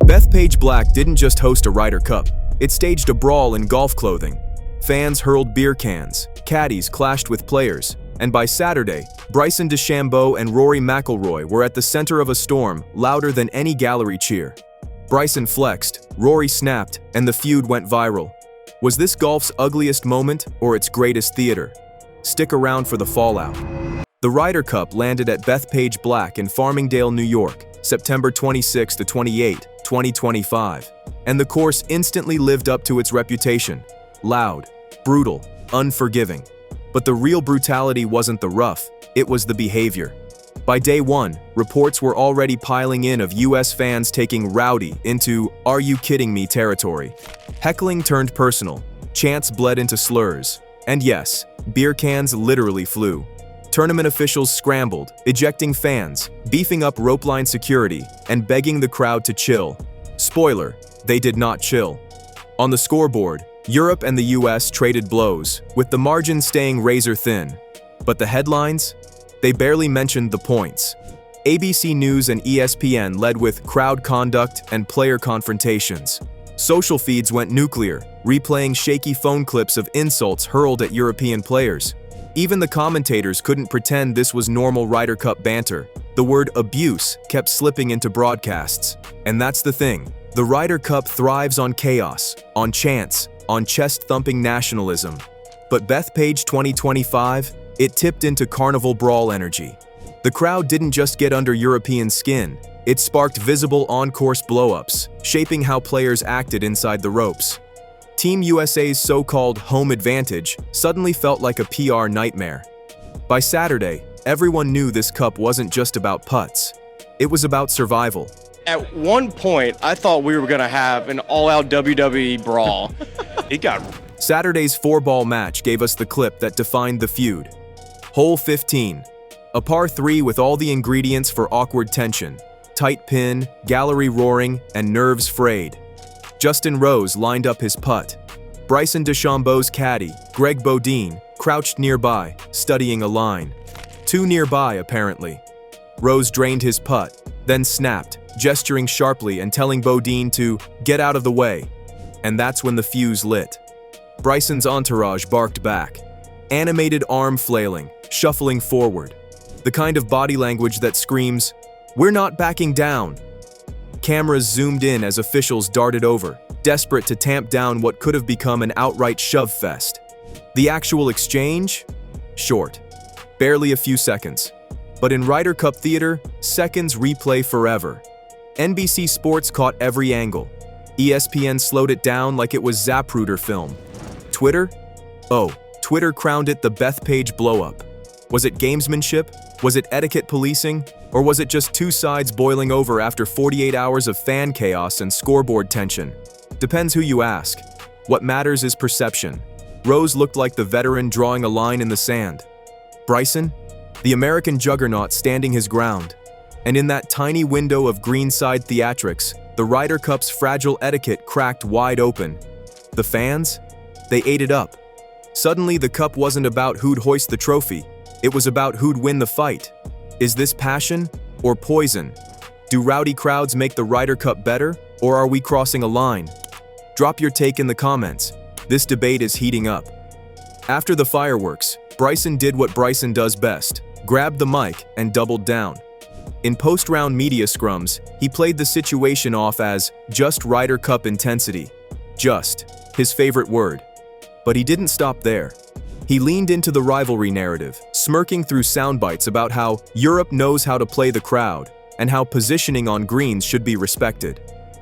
Bethpage Black didn't just host a Ryder Cup, it staged a brawl in golf clothing. Fans hurled beer cans, caddies clashed with players, and by Saturday, Bryson DeChambeau and Rory Mcilroy were at the center of a storm louder than any gallery cheer. Bryson flexed, Rory snapped, and the feud went viral. Was this golf's ugliest moment or its greatest theater? Stick around for the fallout. The Ryder Cup landed at Bethpage Black in Farmingdale, New York, September 26 to 28, 2025. And the course instantly lived up to its reputation. Loud, brutal, unforgiving. But the real brutality wasn't the rough, it was the behavior. By day one, reports were already piling in of US fans taking Rowdy into "are you kidding me" territory. Heckling turned personal, chants bled into slurs, and yes, beer cans literally flew. Tournament officials scrambled, ejecting fans, beefing up ropeline security, and begging the crowd to chill. Spoiler, they did not chill. On the scoreboard, Europe and the US traded blows, with the margin staying razor thin. But the headlines? They barely mentioned the points. ABC News and ESPN led with crowd conduct and player confrontations. Social feeds went nuclear, replaying shaky phone clips of insults hurled at European players. Even the commentators couldn't pretend this was normal Ryder Cup banter. The word abuse kept slipping into broadcasts. And that's the thing. The Ryder Cup thrives on chaos, on chants, on chest-thumping nationalism. But Bethpage 2025, it tipped into carnival brawl energy. The crowd didn't just get under European skin, it sparked visible on-course blow-ups, shaping how players acted inside the ropes. Team USA's so-called home advantage suddenly felt like a PR nightmare. By Saturday, everyone knew this cup wasn't just about putts. It was about survival. At one point, I thought we were going to have an all-out WWE brawl. Saturday's four-ball match gave us the clip that defined the feud. Hole 15, a par 3 with all the ingredients for awkward tension. Tight pin, gallery roaring, and nerves frayed. Justin Rose lined up his putt. Bryson DeChambeau's caddy, Greg Bodine, crouched nearby, studying a line. Too nearby, apparently. Rose drained his putt, then snapped, gesturing sharply and telling Bodine to get out of the way. And that's when the fuse lit. Bryson's entourage barked back. Animated arm flailing, shuffling forward. The kind of body language that screams, "We're not backing down." Cameras zoomed in as officials darted over, desperate to tamp down what could have become an outright shove fest. The actual exchange? Short. Barely a few seconds. But in Ryder Cup theater, seconds replay forever. NBC Sports caught every angle. ESPN slowed it down like it was Zapruder film. Twitter? Oh, Twitter crowned it the Bethpage blow-up. Was it gamesmanship? Was it etiquette policing? Or was it just two sides boiling over after 48 hours of fan chaos and scoreboard tension? Depends who you ask. What matters is perception. Rose looked like the veteran drawing a line in the sand. Bryson? The American juggernaut standing his ground. And in that tiny window of greenside theatrics, the Ryder Cup's fragile etiquette cracked wide open. The fans? They ate it up. Suddenly, the cup wasn't about who'd hoist the trophy. It was about who'd win the fight. Is this passion or poison? Do rowdy crowds make the Ryder Cup better, or are we crossing a line? Drop your take in the comments. This debate is heating up. After the fireworks, Bryson did what Bryson does best, grabbed the mic and doubled down. In post-round media scrums, he played the situation off as just Ryder Cup intensity. Just, his favorite word. But he didn't stop there. He leaned into the rivalry narrative, smirking through sound bites about how Europe knows how to play the crowd and how positioning on greens should be respected.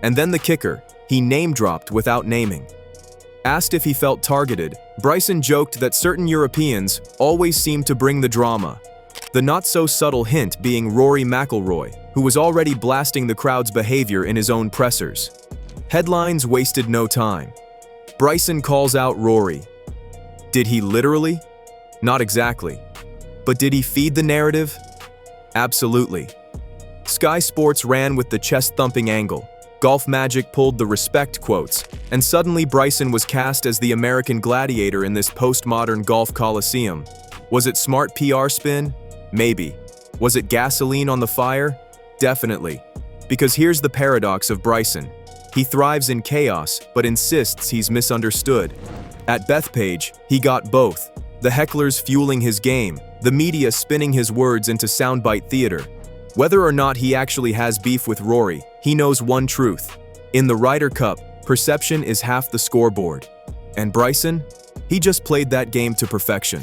And then the kicker, he name-dropped without naming. Asked if he felt targeted, Bryson joked that certain Europeans always seemed to bring the drama. The not-so-subtle hint being Rory Mcilroy, who was already blasting the crowd's behavior in his own pressers. Headlines wasted no time. Bryson calls out Rory. Did he literally? Not exactly. But did he feed the narrative? Absolutely. Sky Sports ran with the chest-thumping angle. Golf Magic pulled the respect quotes, and suddenly Bryson was cast as the American gladiator in this postmodern golf coliseum. Was it smart PR spin? Maybe. Was it gasoline on the fire? Definitely. Because here's the paradox of Bryson. He thrives in chaos, but insists he's misunderstood. At Bethpage, he got both. The hecklers fueling his game, the media spinning his words into soundbite theater. Whether or not he actually has beef with Rory, he knows one truth. In the Ryder Cup, perception is half the scoreboard. And Bryson? He just played that game to perfection.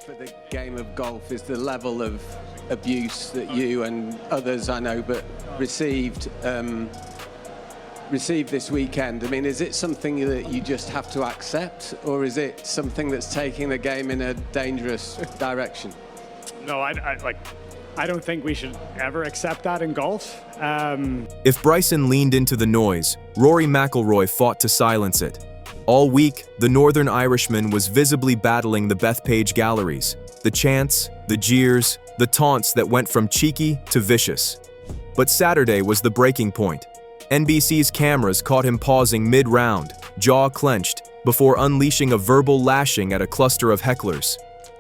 For the game of golf is the level of abuse that you and others I know but received this weekend. I mean, is it something that you just have to accept, or is it something that's taking the game in a dangerous direction? No, I don't think we should ever accept that in golf. If Bryson leaned into the noise, Rory Mcilroy fought to silence it. All week, the Northern Irishman was visibly battling the Bethpage galleries. The chants, the jeers, the taunts that went from cheeky to vicious. But Saturday was the breaking point. NBC's cameras caught him pausing mid-round, jaw clenched, before unleashing a verbal lashing at a cluster of hecklers.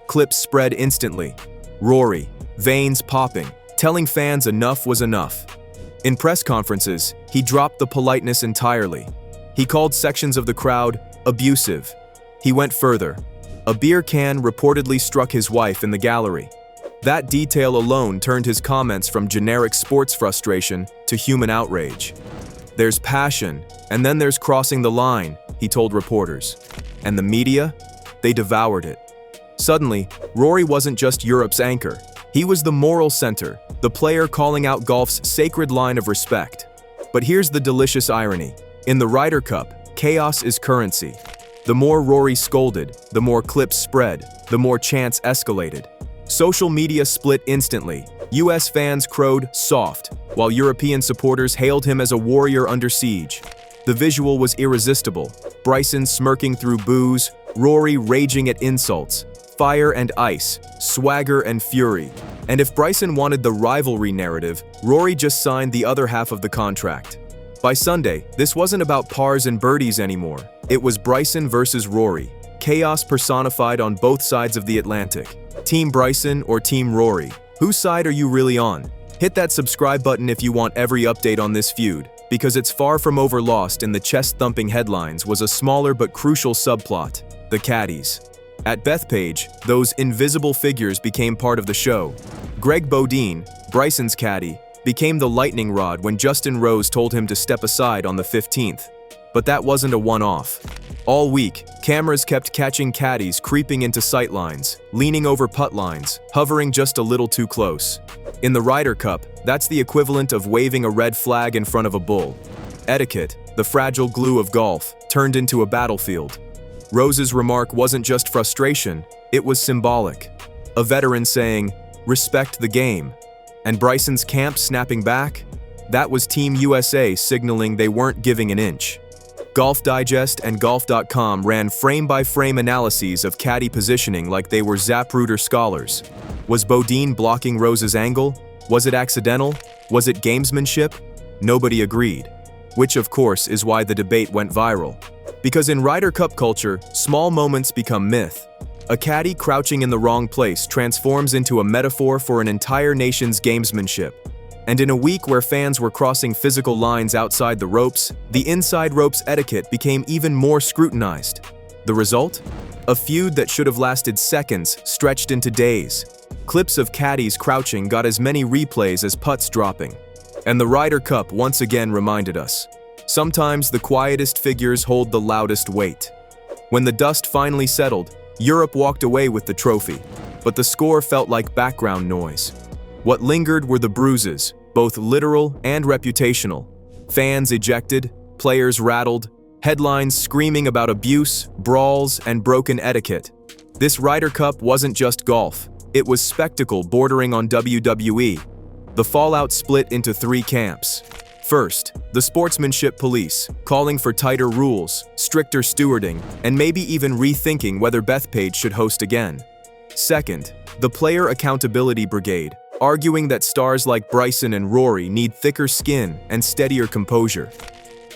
Clips spread instantly. Rory, veins popping, telling fans enough was enough. In press conferences, he dropped the politeness entirely. He called sections of the crowd abusive. He went further. A beer can reportedly struck his wife in the gallery. That detail alone turned his comments from generic sports frustration to human outrage. There's passion, and then there's crossing the line, he told reporters. And the media? They devoured it. Suddenly, Rory wasn't just Europe's anchor. He was the moral center, the player calling out golf's sacred line of respect. But here's the delicious irony. In the Ryder Cup, chaos is currency. The more Rory scolded, the more clips spread, the more chants escalated. Social media split instantly. US fans crowed soft, while European supporters hailed him as a warrior under siege. The visual was irresistible. Bryson smirking through boos, Rory raging at insults. Fire and ice, swagger and fury. And if Bryson wanted the rivalry narrative, Rory just signed the other half of the contract. By Sunday, this wasn't about pars and birdies anymore. It was Bryson versus Rory. Chaos personified on both sides of the Atlantic. Team Bryson or Team Rory? Whose side are you really on? Hit that subscribe button if you want every update on this feud, because it's far from over. Lost in the chest-thumping headlines was a smaller but crucial subplot: the caddies. At Bethpage, those invisible figures became part of the show. Greg Bodine, Bryson's caddy, became the lightning rod when Justin Rose told him to step aside on the 15th. But that wasn't a one-off. All week, cameras kept catching caddies creeping into sightlines, leaning over putt lines, hovering just a little too close. In the Ryder Cup, that's the equivalent of waving a red flag in front of a bull. Etiquette, the fragile glue of golf, turned into a battlefield. Rose's remark wasn't just frustration, it was symbolic. A veteran saying, "Respect the game." And Bryson's camp snapping back? That was Team USA signaling they weren't giving an inch. Golf Digest and Golf.com ran frame-by-frame analyses of caddy positioning like they were Zapruder scholars. Was Bodine blocking Rose's angle? Was it accidental? Was it gamesmanship? Nobody agreed. Which, of course, is why the debate went viral. Because in Ryder Cup culture, small moments become myth. A caddy crouching in the wrong place transforms into a metaphor for an entire nation's gamesmanship. And in a week where fans were crossing physical lines outside the ropes, the inside ropes etiquette became even more scrutinized. The result? A feud that should have lasted seconds stretched into days. Clips of caddies crouching got as many replays as putts dropping. And the Ryder Cup once again reminded us. Sometimes the quietest figures hold the loudest weight. When the dust finally settled, Europe walked away with the trophy, but the score felt like background noise. What lingered were the bruises, both literal and reputational. Fans ejected, players rattled, headlines screaming about abuse, brawls, and broken etiquette. This Ryder Cup wasn't just golf, it was spectacle bordering on WWE. The fallout split into three camps. First, the sportsmanship police, calling for tighter rules, stricter stewarding, and maybe even rethinking whether Bethpage should host again. Second, the player accountability brigade, arguing that stars like Bryson and Rory need thicker skin and steadier composure.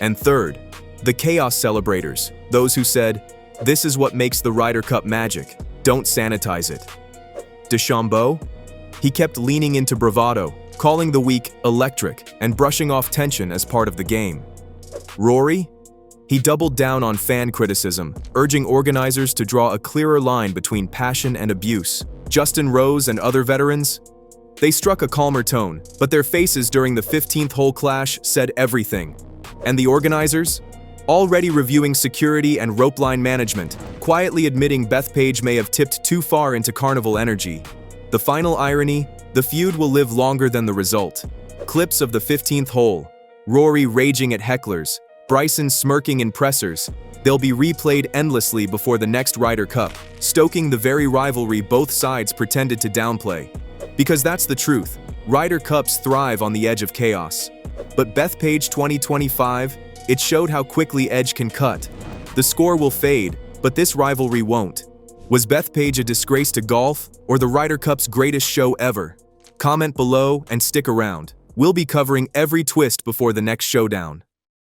And third, the chaos celebrators, those who said, "This is what makes the Ryder Cup magic, don't sanitize it." DeChambeau? He kept leaning into bravado, calling the week electric and brushing off tension as part of the game. Rory? He doubled down on fan criticism, urging organizers to draw a clearer line between passion and abuse. Justin Rose and other veterans? They struck a calmer tone, but their faces during the 15th hole clash said everything. And the organizers? Already reviewing security and rope line management, quietly admitting Bethpage may have tipped too far into carnival energy. The final irony? The feud will live longer than the result. Clips of the 15th hole. Rory raging at hecklers, Bryson smirking in pressers. They'll be replayed endlessly before the next Ryder Cup, stoking the very rivalry both sides pretended to downplay. Because that's the truth, Ryder Cups thrive on the edge of chaos. But Bethpage 2025, it showed how quickly edge can cut. The score will fade, but this rivalry won't. Was Bethpage a disgrace to golf, or the Ryder Cup's greatest show ever? Comment below and stick around. We'll be covering every twist before the next showdown.